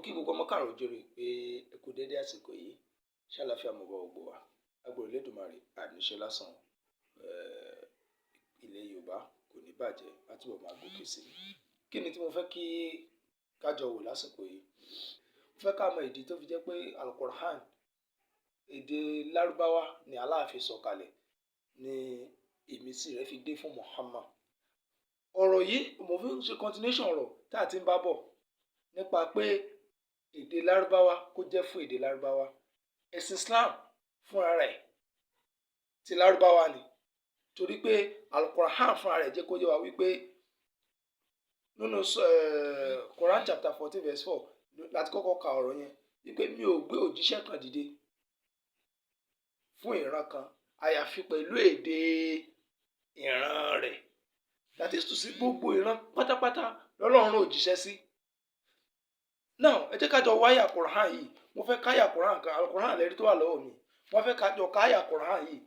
kí gbogbo ọmọ káàrọ̀ oòjíire pé ẹ kú dédé àsìkò yìí ṣàlàáfíà mo bá gbogbo wa agbóhùn Elédùmarè àníṣe lásán ilẹ̀ Yorùbá kò ní bàjẹ́ látìbọ̀ máa gòkè sí i. Kí ni tí mo fẹ́ kí kájọ wò lásìkò yìí? Mo fẹ́ ká mọ ìdí tó fi jẹ́ pé Al-Qur'an èdè Lárùbáwá ni Allah fi sọ̀kalẹ̀ ni ìmísí rẹ̀ fi dé fún Muhammad. Ọ̀rọ̀ yìí mo fi ń ṣe continuation ọ̀rọ̀ tá a ti ń bá bọ̀ nípa pé èdè Lárùbáwá kó jẹ́ fún èdè Lárùbáwá. Ẹ̀sìn Islam fúnra rẹ̀ ti Lárùbáwá ni, torí pé Al-Qur'an fúnra rẹ̀ jẹ́ kó yé wa wípé nínú Quran chapter 14 verse 4 láti kọ́kọ́ ka ọ̀rọ̀ yẹn wípé mi ò gbé òjíṣẹ́ kan dìde fún ìran kan àyàfi pẹ̀lú èdè ìran rẹ̀. That is to say, gbogbo ìran pátápátá lọ́lọ́run òjíṣẹ́ sí. Now ẹ jẹ́ ká jọ wáyà Quran yìí. Mo fẹ́ káyà Quran kan, Al-Qur'an lẹ́rí tó wà lọ́wọ́ mi. Mo fẹ́ ká jọ káyà Quran yìí.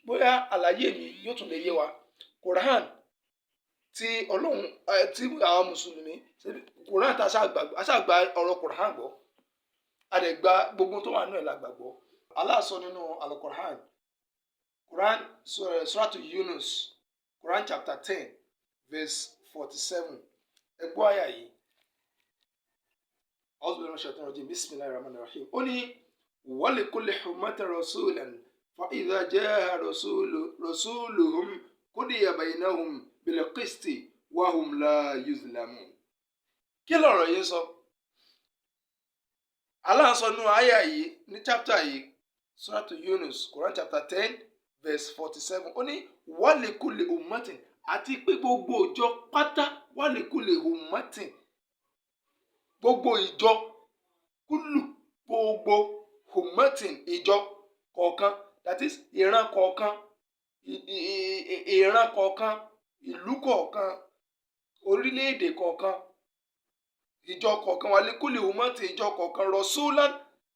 Bóyá àlàyé mi yóò tún lè yé wa. Quran tí Ọlọ́run tí àwọn Mùsùlùmí, Quran tá a ṣàgbà ọ̀rọ̀ Quran gbọ́. A dẹ̀ gba gbogbo tó wà nínú ẹ̀ la gbàgbọ́. Allah sọ nínú Al-Qur'an, Quran Suratu Yunus, Quran chapter 10 verse 47. Ẹ gbọ́ àyà yìí. Bismillahirrahmanirrahim. Ó ní wa likulli ummatin rasulan fa idha jaa rasuluhum qudiya baynahum bil qisti wa hum la yuzlamun. Kí lọ̀rọ̀ yìí sọ? Allah sọ nínú àyà yìí ní chapter yìí, Suratu Yunus, Quran chapter 10 verse 47. Ó ní wa likulli ummatin, àti pé gbogbo ìjọ pátá, wa likulli ummatin, gbogbo ìjọ, kúlù, gbogbo ummatin, ìjọ kọ̀ọ̀kan, that is ìran kọ̀ọ̀kan, ìran kọ̀ọ̀kan, ìlú kọ̀ọ̀kan, orílẹ̀-èdè kọ̀ọ̀kan, ìjọ kọ̀ọ̀kan, wa likulli ummatin, ìjọ kọ̀ọ̀kan, rasulan,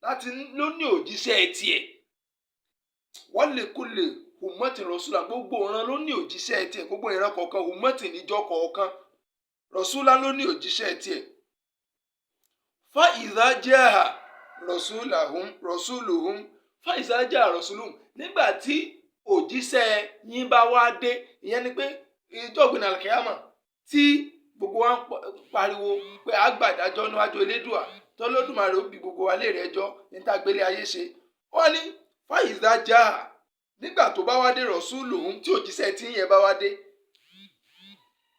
láti ló ní òjíṣẹ́ tiẹ̀. Wa likulli ummatin rasulan, gbogbo ìran ló ní òjíṣẹ́ tiẹ̀, gbogbo ìran kọ̀ọ̀kan, ummatin, ìjọ kọ̀ọ̀kan, rasulan ló ní òjíṣẹ́ tiẹ̀. Fa idha jaa rasuluhum, fa idha jaa rasuluhum, nígbà tí òjíṣẹ́ yín bá wá dé, ìyẹn ni pé ìjọ ìgbìnà al-Qiyamah tí gbogbo wa ń pariwo pé àgbàdájọ́ níwájú Elédùà tọ́lọ́dúnmarè ó bi gbogbo wa léèrè ẹjọ́ ní tá gbélé ayé ṣe. Wọ́n ní fa idha jaa, nígbà tó bá wá dé rasuluhum, tí òjíṣẹ́ tí yẹn bá wá dé,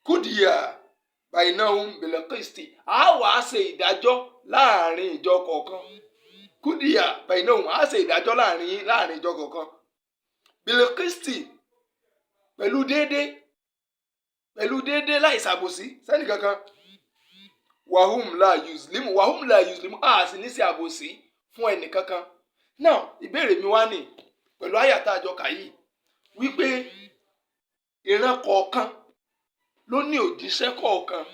qudiya baynahum bil qisti, a wá ṣe ìdájọ́ láàrin ìjọ kọ̀ọ̀kan. Qudiya baynahum, a ṣe ìdájọ́ láàrin ìjọ kọ̀ọ̀kan. Bil qisti, pẹ̀lú déédé láì ṣàbòsí sẹ́ni kankan. Wa hum la yuzlimu, a sì ní ṣe àbòsí fún ẹnì kankan. Now ìbéèrè mi wá ní pẹ̀lú àyàtà àjọkà yìí wípé ìran kọ̀ọ̀kan ló ní òjíṣẹ́ kọ̀ọ̀kan.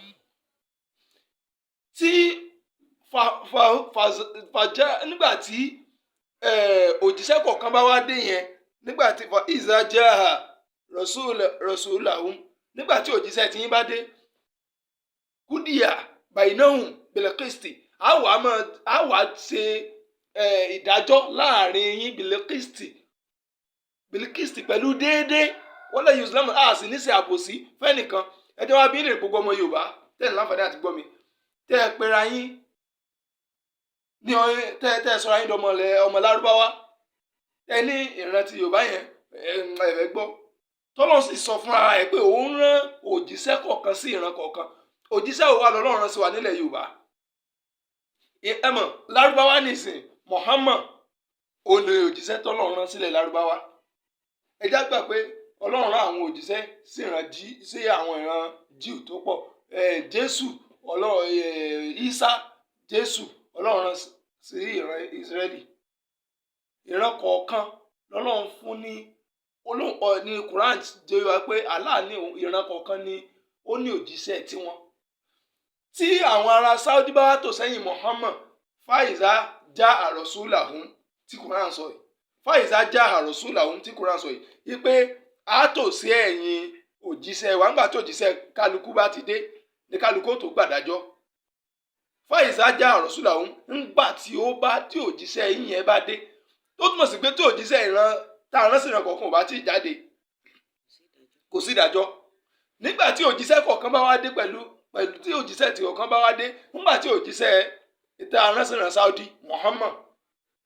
Tí nígbà tí òjíṣẹ́ kọ̀ọ̀kan bá wá dé yẹn, nígbà tí fa iza jaa rasulahum, nígbà tí òjíṣẹ́ tí yín bá dé, qudiya baynahum bil qisti, a wá ṣe ìdájọ́ láàrin yín bil qisti, pẹ̀lú déédé, wala yuzlamu, a sì ní ṣe àbòsí fẹ́nìkan. Ẹ jẹ́ wá bí ní gbogbo ọmọ Yorùbá tẹ́ ní láǹfààní àti gbọ́ mi, tẹ́ ẹ pera yín ní tẹ́ ẹ sọra yín ọmọ Lárúbáwá, ẹ ní ìran ti Yorùbá yẹn ẹ̀fẹ̀ gbọ́. Tọ́lọ́run sì sọ fún ara ẹ̀ pé òun rán òjíṣẹ́ kọ̀ọ̀kan sí ìran kọ̀ọ̀kan. Òjíṣẹ́ wo wá lọ́lọ́run rán sí wa nílẹ̀ Yorùbá? Ẹ mọ̀, Lárúbáwá nìsín, Muhammad òun lè òjíṣẹ́ tọ́lọ́run rán sílẹ̀ Lárúbáwá. Ẹ já gbà pé Ọlọ́run rán àwọn òjíṣẹ́ sí àwọn ìran Jíù tó pọ̀. Jésù, Ísá, Jésù, Ọlọ́run rán sí ìran Ísírẹ́lì. Ìran kọ̀ọ̀kan lọ́lọ́run fún ní Quran jẹ́ wá pé Allah ní ìran kọ̀ọ̀kan ni ó ní òjíṣẹ́ tiwọn. Tí àwọn ará Saudi bá wá tò sẹ́yìn Muhammad, fa iza jaa rasulahum tí Quran sọ yìí, fa iza jaa rasulahum tí Quran sọ yìí, wípé a tò sí ẹ̀yìn òjíṣẹ́ wa nígbà tí òjíṣẹ́ kálukú bá ti dé ní kálukú tó gbàdájọ́. fàyèsájà àròsùlà òun ńgbà tí òjíṣẹ́ yín yẹn bá dé tó túmọ̀ sí pé tí òjíṣẹ́ ìran tá a rán sí ìran kọ̀ọ̀kan ò bá tí ì jáde kò sí ìdájọ́ nígbà tí òjíṣẹ́ kọ̀ọ̀kan bá wá dé pẹ̀lú tí òjíṣẹ́ tí kọ̀ọ̀kan bá wá dé nígbà tí òjíṣẹ́ tá a rán sí ìran Saudi Muhammad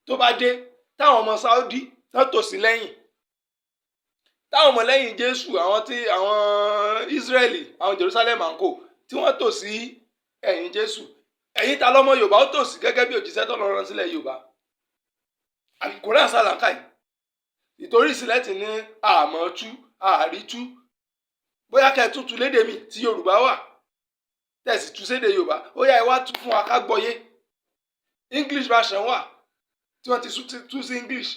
tó bá dé táwọn ọmọ Saudi tán tò sí lẹ́yìn táwọn ọmọ lẹ́yìn Jésù àwọn Israeli àwọn Jerusalem àǹkó tí wọ́n tò sí ẹ̀yìn Jésù ẹ̀yin ta lọ́mọ Yorùbá ó tò sí gẹ́gẹ́ bí òjíṣẹ́ tó lọ rán sílẹ̀ Yorùbá àkùrẹ́ àsálàkà yìí ìtorí ìsìlẹ̀ tì ní àmọ́ tú àárí tú bóyá kẹ́ ẹ tútù lédè mi tí Yorùbá wà tẹ̀sí tú sédè Yorùbá ó yá ẹ wá tú fún wa ká gbọ́yé English version wà tí wọ́n ti tú sí English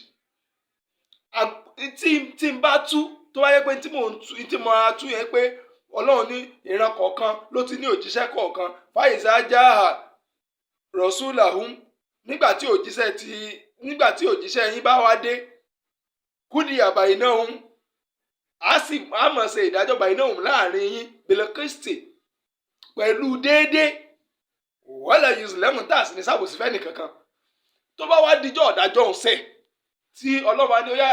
tí n bá tú tó wáyé pé tí mo ra tú yẹn pé Ọlọ́run ní ìran kọ̀ọ̀kan ló ti ní òjíṣẹ́ kọ̀ọ̀kan fàyèsá jáà rọ̀ṣúlàhùn nígbà tí òjíṣẹ́ yín bá wá dé kúdì àbàyí náà hùn á mọ̀ ṣe ìdájọ́ bàyí náà hùn láàrin yín bẹ̀lẹ̀ Kristi pẹ̀lú déédéé wọ́lẹ̀ yusulẹ́mù tá a sì ní sábòsí fẹ́ nìkankan tó bá wá díjọ́ ọ̀dájọ́ ọ̀sẹ̀ tí Ọlọ́run á ní ó yá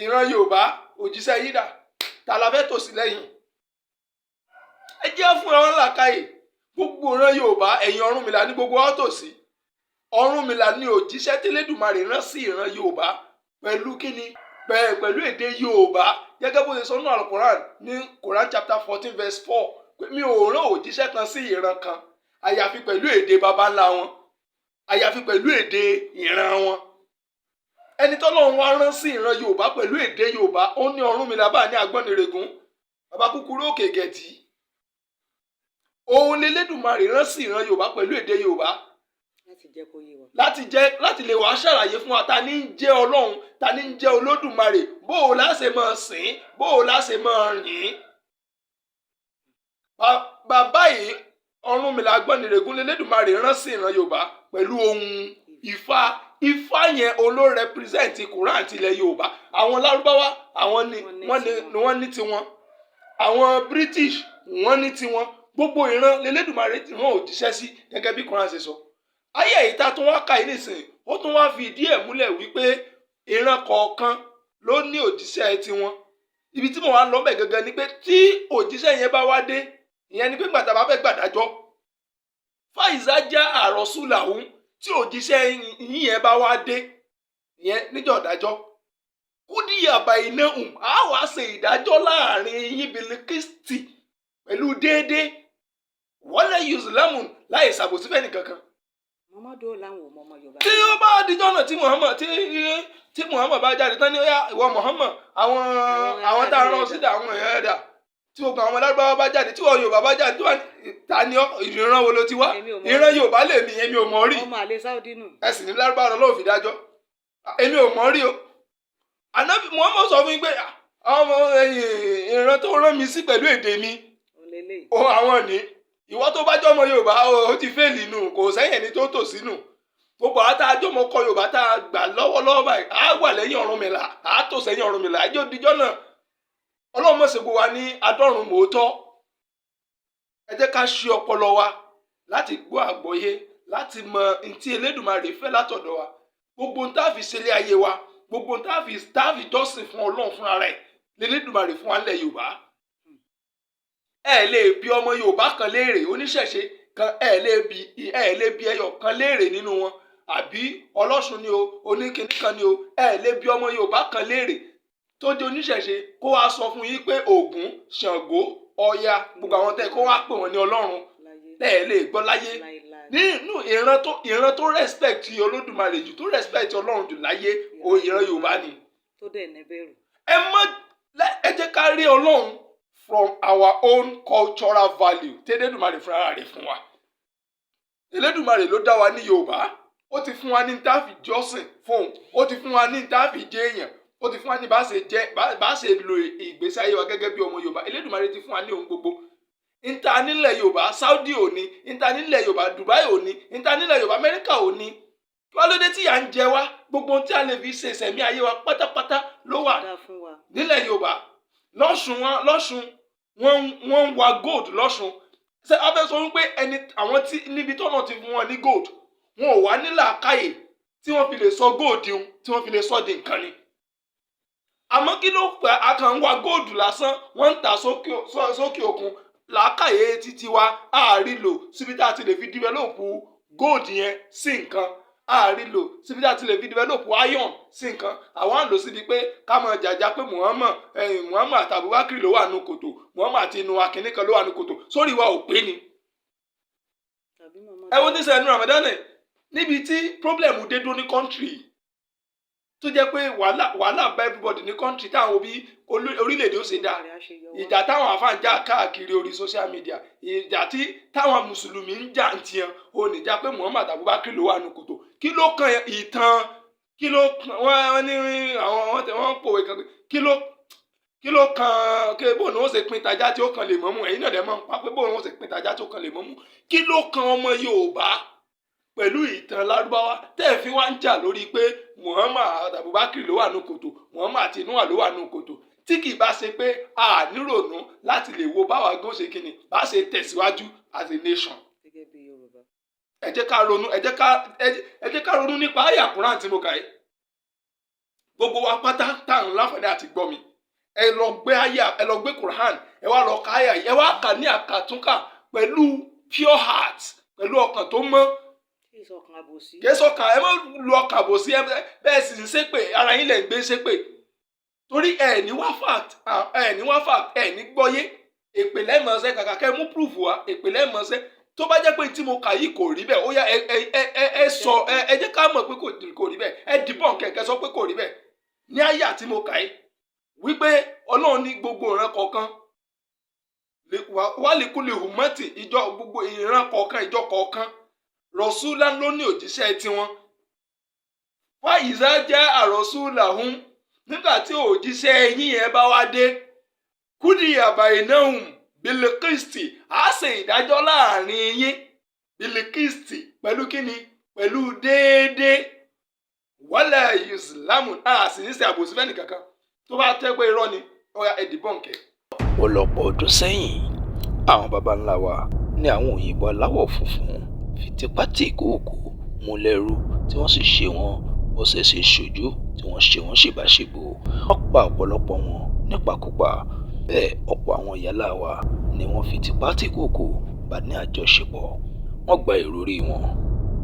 ìran Yorùbá òjíṣẹ́ yín dà tá la fẹ́ tò sí lẹ́yìn ẹ jẹ́ fún ọ̀rọ̀ làkàyè gbogbo ìran Yorùbá ẹ̀yìn Ọ̀rúnmìlà ní gbogbo ọ́ tò sí Ọ̀rúnmìlà ní òjíṣẹ́ tẹ́lẹ̀dùmarè rán sí ìran Yorùbá pẹ̀lú kíni pẹ̀lú èdè Yorùbá gẹ́gẹ́ bó ṣe sọ nínú Al-Quran ní Quran chapter 14 verse 4 pé mi ò rán òjíṣẹ́ kan sí ìran kan àyàfi pẹ̀lú èdè baba ńlá wọn àyàfi pẹ̀lú èdè ìran wọn ẹni tọ́lọ́run wá rán sí ìran Yorùbá pẹ̀lú èdè Yorùbá ó ní Ọ̀rúnmìlà bá ní Agbọ́nirègún bàbá kúkúrú òkè gẹ̀tì òun lélẹ́dùmarè rán sí ìran Yorùbá pẹ̀lú èdè Yorùbá láti lè wá ṣàlàyé fún wa ta ní ń jẹ́ Ọlọ́run ta ní ń jẹ́ Olódùmarè bó o láṣẹ máa sìn bó o láṣẹ máa rìn. Bàbá yìí Ọ̀rúnmìlà Agbọ́nirègún lélẹ́dùmarè rán sí ìran Yorùbá pẹ̀lú ohun Ifá yẹn ló represent Quran tilẹ̀ Yorùbá àwọn Lárúbáwá àwọn ni wọ́n ní tiwọn àwọn British wọ́n ní tiwọn gbogbo ìran lélẹ́dùmarè ti rán òjíṣẹ́ sí gẹ́gẹ́ bí Quran ṣe sọ. Ayé èyí tá tún wá ka yìí nìsín ó tún wá fi ìdí ẹ̀ múlẹ̀ wípé ìran kọ̀ọ̀kan ló ní òjíṣẹ́ tiwọn. Ibi tí mo wá ń lọ bẹ̀ gangan ni pé tí òjíṣẹ́ yẹn bá wá dé ìyẹn ni pé gbàtà bá fẹ́ gbàdájọ́ fàyíṣà já àròsùlàhùn tí òjíṣẹ́ yẹn bá wá dé ìyẹn níjọ́ ìdájọ́ kúdìyàbá iná á wá ṣe ìdájọ́ láàrin yín bíi Kristi pẹ̀lú déédéé wọ́lẹ̀ yusulámù láì ṣàbòsí fẹ́ nìkankan. Muhammadu làwọn ọmọ Yorùbá. tí ó bá dijọ́ náà tí Muhammad bá jáde tán ní ó yá ìwọ Muhammad àwọn tá a rán sídà àwọn èèyàn ẹ̀dà tí gbogbo àwọn Lárúbáwá bá jáde tí wọ́n Yorùbá bá jáde tí wọ́n ta ni ìran wo ló ti wá ìran Yorùbá lè mi èmi ò mọ̀ rí ọmọ àlè Saudi nù. ẹ sì ní Lárúbáwá lọ́wọ́ fi dájọ́ èmi ò mọ̀ rí o ànábì Muhammad sọ fún mi pé ọmọ ìran tó rán mi sí pẹ̀lú èdè mi àwọn ní ìwọ tó bá jọmọ Yorùbá ó ti fẹ́ẹ̀lì nù kò sẹ́yìn ẹni tó tò sínú gbogbo àwọn tá a jọmọ kọ Yorùbá tá a gbà lọ́wọ́lọ́wọ́ báyìí á wà lẹ́yìn Ọ̀rúnmìlà á tò sẹ́yìn Ọ̀rúnmìlà ẹjọ́ dijọ́ náà Ọlọ́run mọ̀ ṣègbè wa ní adọ́run mòótọ́ ẹ jẹ́ ká ṣí ọpọlọ wa láti gbọ́ àgbọ́yé láti mọ ntí Elédùmarè fẹ́ látọ̀dọ̀ wa gbogbo ń tá a fi ṣẹlé ayé wa gbogbo ń tá a fi jọ́sìn fún Ọlọ́run fúnra rẹ̀ l'Elédùmarè fún wa nílẹ̀ Yorùbá ẹ lè bi ọmọ Yorùbá kan léèrè oníṣẹ̀ṣe kan ẹ lè bi ẹyọ kan léèrè nínú wọn àbí ọlọ́ṣun ni o oníkìní kan ni o ẹ lè bi ọmọ Yorùbá kan léèrè tó di oníṣẹ̀ṣe kó wá sọ fún yín pé Ògún Ṣàngó Ọya gbogbo àwọn tẹ́ kó wá pè wọ́n ní Ọlọ́run ẹ lè gbọ́ láyé nínú ìran tó respect Olódùmarè jù tó respect Ọlọ́run jù láyé ìran Yorùbá ni ẹ jẹ́ ká rí Ọlọ́run from our own cultural value tẹ́lẹ̀dùmarè fúnra rẹ̀ fún wa. Elédùmarè ló dá wa ní Yorùbá ó ti fún wa ní táàfì jọ́sìn fún ó ti fún wa ní táàfì jẹ́ èèyàn ó ti fún wa ní bá ṣe lo ìgbésí ayé wa gẹ́gẹ́ bí ọmọ Yorùbá Elédùmarè ti fún wa ní ohun gbogbo. Níta nílẹ̀ Yorùbá Saudi ò ní níta nílẹ̀ Yorùbá Dubai ò ní níta nílẹ̀ Yorùbá Amẹ́ríkà ò ní wọ́n ló dé tí à ń jẹ wá gbogbo tí a lè fi ṣe ìṣẹ̀mí ayé wa pátápátá ló wà nílẹ̀ Yorùbá lọ́ṣun wọ́n ń wa gold lọ́ṣun ṣé abẹ́ sọ wípé ẹni àwọn tí níbi tọ́nà ti fún wọn ní gold wọn ò wá ní làákàyè tí wọ́n fi lè sọ gold un tí wọ́n fi lè sọ di nǹkan ni. àmọ́ kí ló fẹ́ akàn ń wa gold lásán wọ́n ń tà sókè òkun làákàyè títí wa àárí lò síbi tá a ti lè fi develop gold yẹn sí nǹkan àárí lò síbi tá a ti lè fi develop iron sí nǹkan àwọn à ń lò síbi pé ká mọ jàjà pé Muhammad àti Abubakar ló wà nù kòtò Muhammad àti inú akínní kan ló wà nù kòtò sórí wa ò pé ni. ẹ wo ní sẹ́nu Ramadan níbi tí problem dé dó ní country tó jẹ́ pé wàhálà bá everybody ní country táwọn òbí orílẹ̀-èdè ó ṣe dá ìjà táwọn àfáà ń jà káàkiri orí social media ìjà tí táwọn mùsùlùmí ń jà ń tiẹ̀ ò ní jà pé Muhammad Abubakar ló wà nù kòtò kí ló kan ìtàn kí ló wọ́n ní wọ́n pòwe kan kí ló kan kí bóun ó ṣe pín tajà tí ó kan lè mọ́mú ẹ̀yin náà dẹ̀ mọ́ pa pé bóun ó ṣe pín tajà tí ó kan lè mọ́mú kí ló kan ọmọ Yorùbá pẹ̀lú ìtàn Lárúbáwá tẹ́ẹ̀ fi wá ń jà lórí pé Muhammad Abubakar ló wà nù kòtò Muhammad àti Noah ló wà nù kòtò tí kì í bá ṣe pé a nírònú láti lè wo báwa gan ṣe kíni bá ṣe tẹ̀síwájú as a nation. ẹ jẹ́ ká ronú nípa àyà Kùránì tí mo kà yìí gbogbo wa pátá táwọn láǹfààní àti gbọ́ mi ẹ lọ gbé Kùránì ẹ wá lọ ka àyà yìí ẹ wá kà ní àkàtúnkà pẹ̀lú pure heart pẹ̀lú ọkàn tó mọ́ kẹsọkàn ẹ má lu ọkàn àbòsí bẹ́ẹ̀ sì ń ṣépè ara yín lẹ ń gbé ṣépè torí ẹ ní wá fact ẹ ní gbọ́yé èpè lẹ́mọ̀ọ́sẹ́ kàkà kẹ́ mú proof wá èpè lẹ́mọ̀ọ́sẹ́ tó bá jẹ́ pé tí mo kà yìí kò rí bẹ́ẹ̀ ó yá ẹ sọ ẹ jẹ́ ká mọ̀ pé kò rí bẹ́ẹ̀ ẹ dìbọn kẹ̀kẹ́ sọ pé kò rí bẹ́ẹ̀ ní àyà tí mo kà yìí wípé Ọlọ́run ní gbogbo ìran kọ̀ọ̀kan wálé kúlẹ̀ hùmọ́tì ìjọ gbogbo ìran kọ̀ọ̀kan ìjọ kọ̀ọ̀kan rọ̀ṣúlá ló ní òjíṣẹ́ tiwọn wá ìzá jẹ́ àrọ̀ṣúlà hún nígbà tí òjíṣẹ́ yín yẹn bá wá dé kúdì àbàyìnáhùn bìlìkìstì á ṣe ìdájọ́ láàrin yín bìlìkìstì pẹ̀lú kíni pẹ̀lú déédéé wálé ìsìlámù á sì ní ṣe àbòsí fẹ́ni kankan tó bá tẹ́ pé irọ́ ni ọ̀ya ẹ̀dìbọ̀nkẹ́. ọ̀pọ̀lọpọ̀ ọdún sẹ́yìn àwọn baba ńlá wa ní àwọn òyìnbó aláwọ̀ funfun fi tipátìkúùkù mú lẹ́rú tí wọ́n sì ṣe wọ́n bọ́sẹ̀ ṣe ṣojú tí wọ́n ṣe wọ́n ṣèbáṣebò wọ́n pa ọ̀pọ̀lọpọ̀ wọn nípakúpa bẹ́ẹ̀ ọ̀pọ̀ àwọn ìyálà wa ni wọ́n fi tipátìkúùkù bá ní àjọṣepọ̀ wọ́n gba ìròrí wọn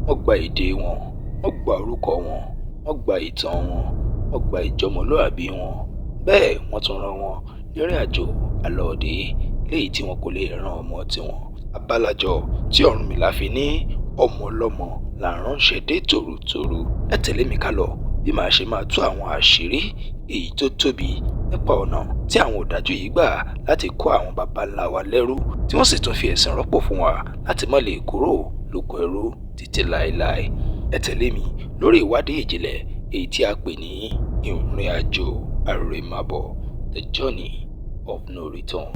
wọ́n gba èdè wọn wọ́n gba orúkọ wọn wọ́n gba ìtàn wọn wọ́n gba ìjọmọlúàbí wọn bẹ́ẹ̀ wọ́n tún rán wọn nírìn àjò àlọ́ọ̀dé léyìí tí wọn kò lè rán ọmọ tiwọn abálájọ tí Ọ̀rúnmìlà fi ní ọmọ ọlọ́mọ là ń ránṣẹ́ dé tòrutòru ẹ tẹ̀lé mi ká lọ bí màá ṣe máa tú àwọn àṣírí èyí tó tóbi nípa ọ̀nà tí àwọn ọ̀dájú yìí gbà láti kó àwọn baba ńlá wa lẹ́rú tí wọ́n sì tún fi ẹ̀sìn rọ́pò fún wa láti má lè kúrò lóko ẹrú títí láéláé ẹ tẹ̀lé mi lórí ìwádìí ìjìnlẹ̀ èyí tí a pè ní ìrìn àjò àrèmábọ̀ the journey of no return